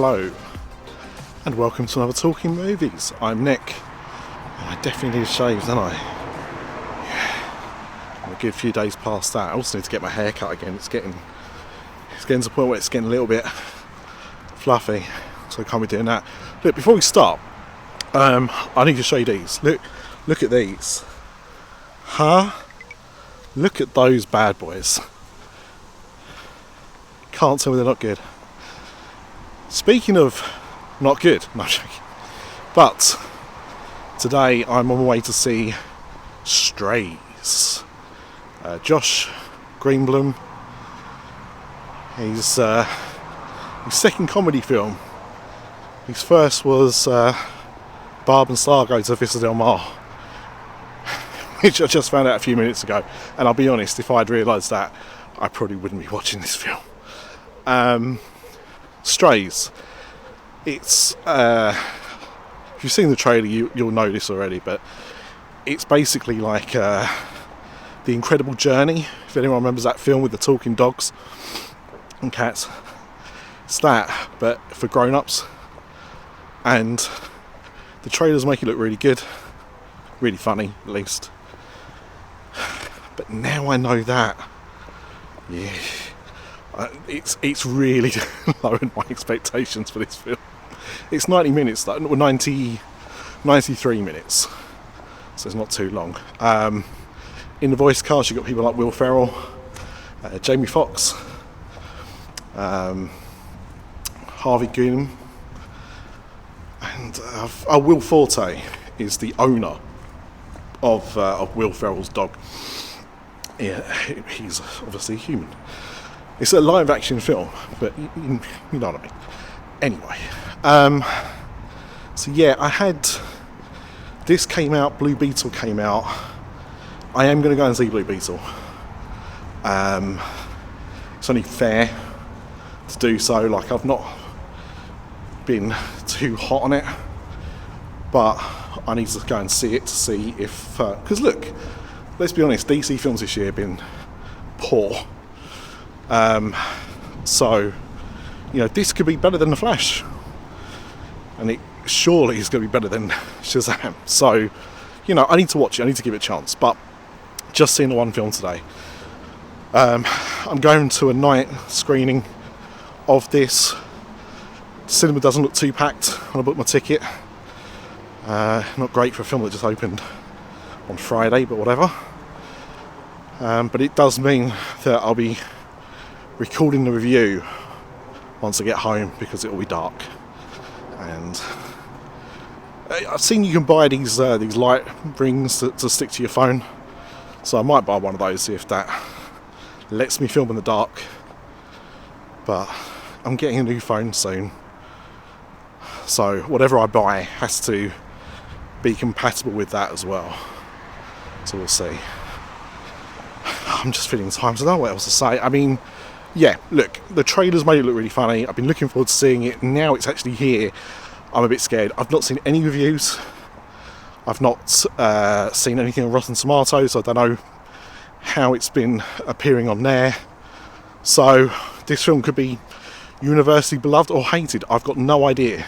Hello, and welcome to another Talking Movies. I'm Nick, and I definitely need a shave, don't I? Yeah. I'm a good few days past that. I also need to get my hair cut again. It's getting to the point where it's getting a little bit fluffy, so I can't be doing that. Look, before we start, I need to show you these. Look at these. Huh? Look at those bad boys. Can't tell me they're not good. Speaking of not good, no, I'm joking. But today I'm on my way to see Strays. Josh Greenblum. His second comedy film. His first was Barb and Star Go to Vista Del Mar, which I just found out a few minutes ago. And I'll be honest, if I'd realised that, I probably wouldn't be watching this film. Strays. It's if you've seen the trailer, you'll know this already, but it's basically like The Incredible Journey. If anyone remembers that film with the talking dogs and cats, it's that, but for grown-ups. And the trailers make it look really good, really funny at least. But now I know that, yeah. It's really lowered my expectations for this film. It's 90 minutes, though, 93 minutes, so it's not too long. In the voice cast, you've got people like Will Ferrell, Jamie Foxx, Harvey Guillen, and Will Forte is the owner of Will Ferrell's dog. Yeah, he's obviously human. It's a live action film, but you know what I mean. Anyway, so yeah, this came out, Blue Beetle came out. I am going to go and see Blue Beetle. It's only fair to do so. Like, I've not been too hot on it, but I need to go and see it to see if, because look, let's be honest, DC films this year have been poor. So, you know, this could be better than The Flash, and it surely is going to be better than Shazam. So, you know, I need to watch it, I need to give it a chance, but just seeing the one film today. I'm going to a night screening of this. The cinema doesn't look too packed when I booked my ticket. Not great for a film that just opened on Friday, but whatever. But it does mean that I'll be recording the review once I get home, because it will be dark. And I've seen you can buy these light rings to stick to your phone, so I might buy one of those, see if that lets me film in the dark. But I'm getting a new phone soon, so whatever I buy has to be compatible with that as well, so we'll see. I'm just feeling times, I don't know what else to say. I mean, yeah, look, the trailers made it look really funny. I've been looking forward to seeing it. Now it's actually here, I'm a bit scared. I've not seen any reviews. I've not seen anything on Rotten Tomatoes, so I don't know how it's been appearing on there. So this film could be universally beloved or hated. I've got no idea.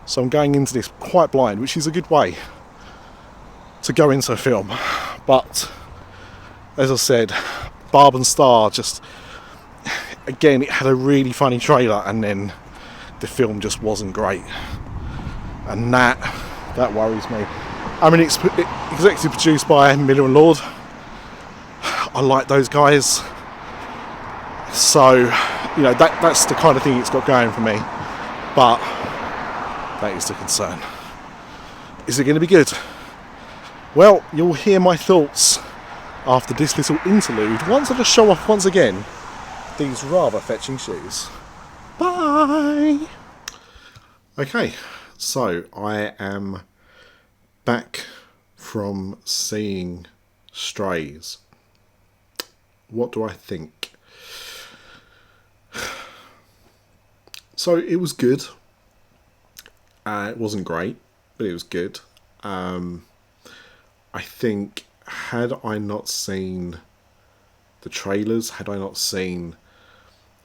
So I'm going into this quite blind, which is a good way to go into a film. But as I said, Barb and Star just, again, it had a really funny trailer, and then the film just wasn't great, and that worries me. I mean, it's executive produced by Miller and Lord. I like those guys, so you know that's the kind of thing it's got going for me. But that is the concern. Is it going to be good? Well, you'll hear my thoughts after this little interlude, once I just show off once again these rather fetching shoes. Bye! Okay, so I am back from seeing Strays. What do I think? So it was good. It wasn't great, but it was good. I think, had I not seen the trailers, had I not seen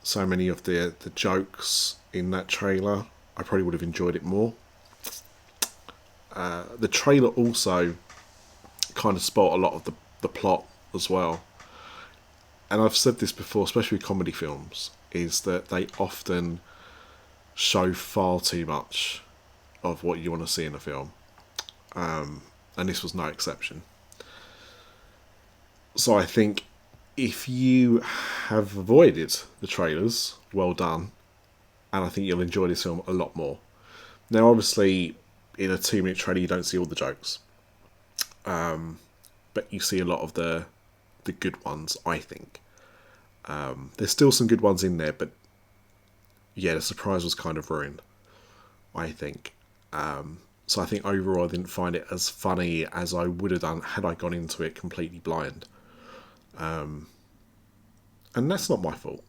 so many of the jokes in that trailer, I probably would have enjoyed it more. The trailer also kind of spoilt a lot of the plot as well. And I've said this before, especially with comedy films, is that they often show far too much of what you want to see in a film. And this was no exception. So I think if you have avoided the trailers, well done. And I think you'll enjoy this film a lot more. Now, obviously, in a 2-minute trailer, you don't see all the jokes. But you see a lot of the good ones, I think. There's still some good ones in there, but yeah, the surprise was kind of ruined, I think. So I think overall I didn't find it as funny as I would have done had I gone into it completely blind. And that's not my fault.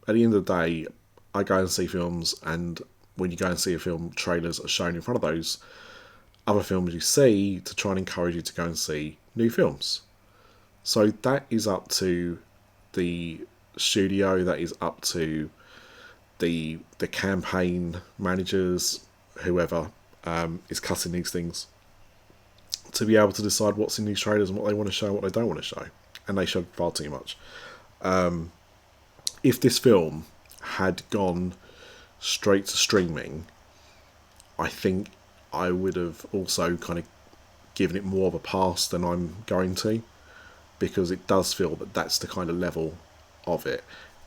At the end of the day, I go and see films, and when you go and see a film, trailers are shown in front of those other films you see to try and encourage you to go and see new films. So that is up to the studio, that is up to the campaign managers, whoever is cutting these things, to be able to decide what's in these trailers and what they want to show and what they don't want to show. And they showed far too much. If this film had gone straight to streaming, I think I would have also kind of given it more of a pass than I'm going to, because it does feel that that's the kind of level of it.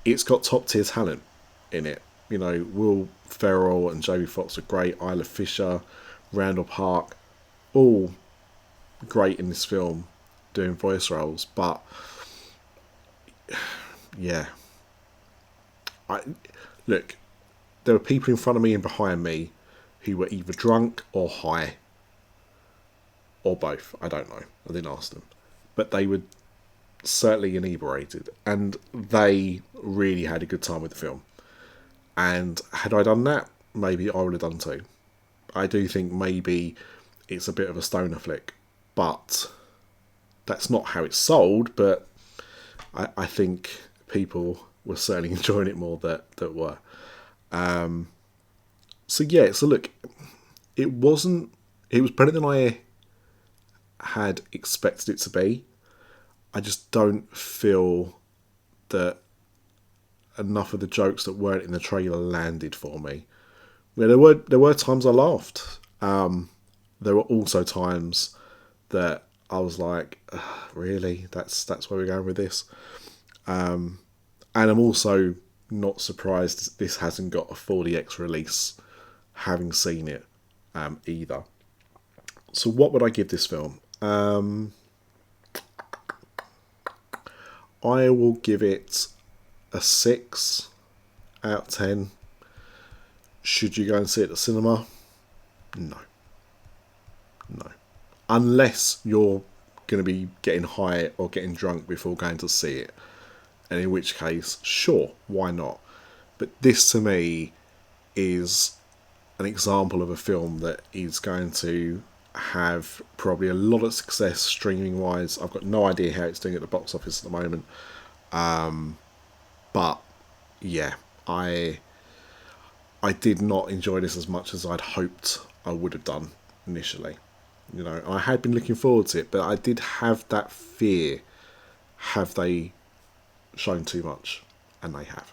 It's got top tier talent in it. You know, Will Ferrell and Jamie Foxx are great. Isla Fisher, Randall Park, all great in this film doing voice roles. But yeah, look, there were people in front of me and behind me who were either drunk or high, or both. I don't know. I didn't ask them, but they were certainly inebriated, and they really had a good time with the film. And had I done that, maybe I would have done too. I do think maybe it's a bit of a stoner flick, but that's not how it's sold. But I think people were certainly enjoying it more that were. So yeah, so look, it was better than I had expected it to be. I just don't feel that enough of the jokes that weren't in the trailer landed for me. Yeah, there were times I laughed. There were also times that I was like, really? That's where we're going with this? And I'm also not surprised this hasn't got a 4DX release, having seen it either. So what would I give this film? I will give it a 6 out of 10. Should you go and see it at the cinema? No. Unless you're going to be getting high or getting drunk before going to see it. And in which case, sure, why not? But this to me is an example of a film that is going to have probably a lot of success streaming wise. I've got no idea how it's doing at the box office at the moment. But yeah, I did not enjoy this as much as I'd hoped I would have done initially. You know, I had been looking forward to it, but I did have that fear. Have they shown too much? And they have.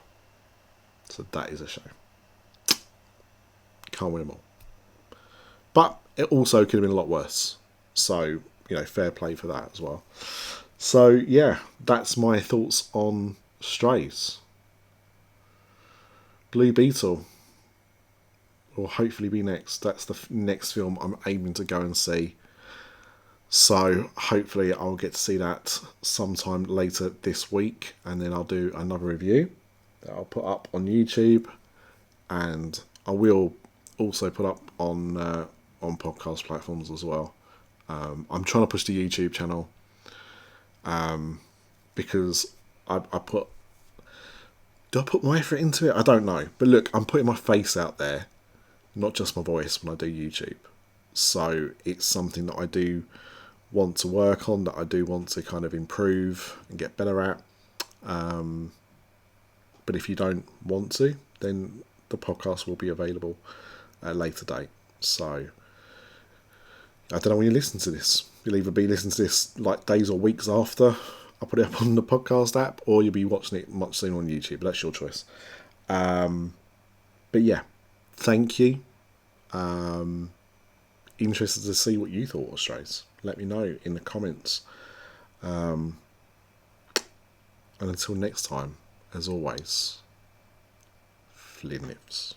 So that is a shame. Can't win them all. But it also could have been a lot worse. So, you know, fair play for that as well. So, yeah, that's my thoughts on Strays. Blue Beetle will hopefully be next. That's the next film I'm aiming to go and see. So, hopefully I'll get to see that sometime later this week. And then I'll do another review that I'll put up on YouTube. And I will also put up on podcast platforms as well. I'm trying to push the YouTube channel because I put... Do I put my effort into it? I don't know. But look, I'm putting my face out there, not just my voice, when I do YouTube. So it's something that I do want to work on, that I do want to kind of improve and get better at. But if you don't want to, then the podcast will be available at a later date. So I don't know when you listen to this. You'll either be listening to this like days or weeks after I put it up on the podcast app, or you'll be watching it much sooner on YouTube. But that's your choice. But yeah, thank you. Interested to see what you thought of Strays. Let me know in the comments. And until next time, as always, Flynn lives.